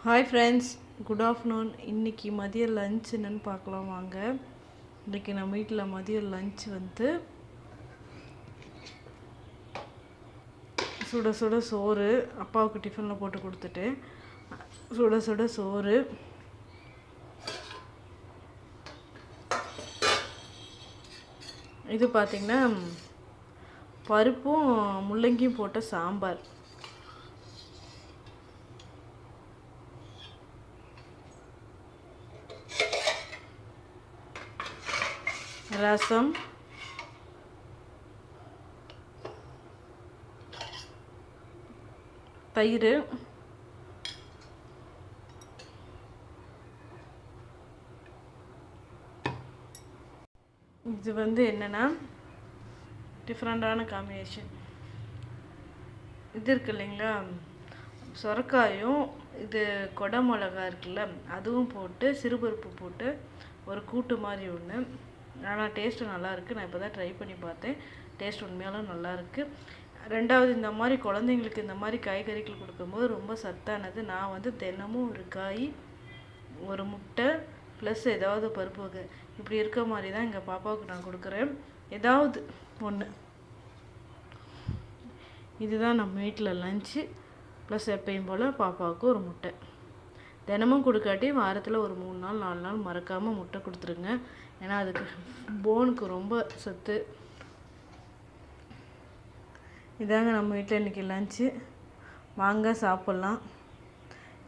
Hi friends, good afternoon. இன்றைக்கி மதிய lunch என்னென்னு பார்க்கலாம் வாங்க. இன்றைக்கி நம்ம வீட்டில் மதிய லன்ச் சுட சுட சோறு. அப்பாவுக்கு டிஃபனில் போட்டு கொடுத்துட்டு சுட சுட சோறு, இது பார்த்திங்கன்னா பருப்பும் முள்ளங்கியும் போட்ட சாம்பார், ரசம், தயிர், இது என்னென்னா டிஃப்ரெண்ட்டான காம்பினேஷன். இது இருக்கு இல்லைங்களா, சொரக்காயும் இது கொடை மிளகா இருக்குல்ல, அதுவும் போட்டு சிறுபருப்பு போட்டு ஒரு கூட்டு மாதிரி ஒன்று. ஆனால் டேஸ்ட்டு நல்லாயிருக்கு. நான் இப்போ தான் ட்ரை பண்ணி பார்த்தேன். டேஸ்ட் உண்மையாலும் நல்லாயிருக்கு. ரெண்டாவது, இந்த மாதிரி குழந்தைங்களுக்கு இந்த மாதிரி காய்கறிகள் கொடுக்கும்போது ரொம்ப சத்தானது. நான் தினமும் ஒரு காய், ஒரு முட்டை ப்ளஸ் ஏதாவது பருப்பு வகை இப்படி இருக்க மாதிரி தான் எங்கள் பாப்பாவுக்கு நான் கொடுக்குறேன். ஏதாவது ஒன்று. இதுதான் நம்ம வீட்டில் லன்ச்சு. ப்ளஸ் எப்பயும் போல் பாப்பாவுக்கு ஒரு முட்டை. தினமும் கொடுக்காட்டி வாரத்தில் ஒரு 3 நாள் 4 நாள் மறக்காமல் முட்டை கொடுத்துருங்க. ஏன்னா அதுக்கு போனுக்கு ரொம்ப சத்து. இதாங்க நம்ம வீட்டில் இன்றைக்கி லன்ச்சு. வாங்க சாப்பிட்லாம்.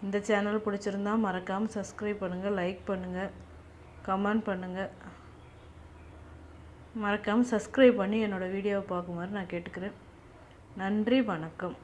இந்த சேனல் பிடிச்சிருந்தா மறக்காமல் சப்ஸ்கிரைப் பண்ணுங்கள், லைக் பண்ணுங்கள், கமெண்ட் பண்ணுங்கள். மறக்காமல் சப்ஸ்கிரைப் பண்ணி என்னோடய வீடியோவை பார்க்குமாறு நான் கேட்டுக்கிறேன். நன்றி, வணக்கம்.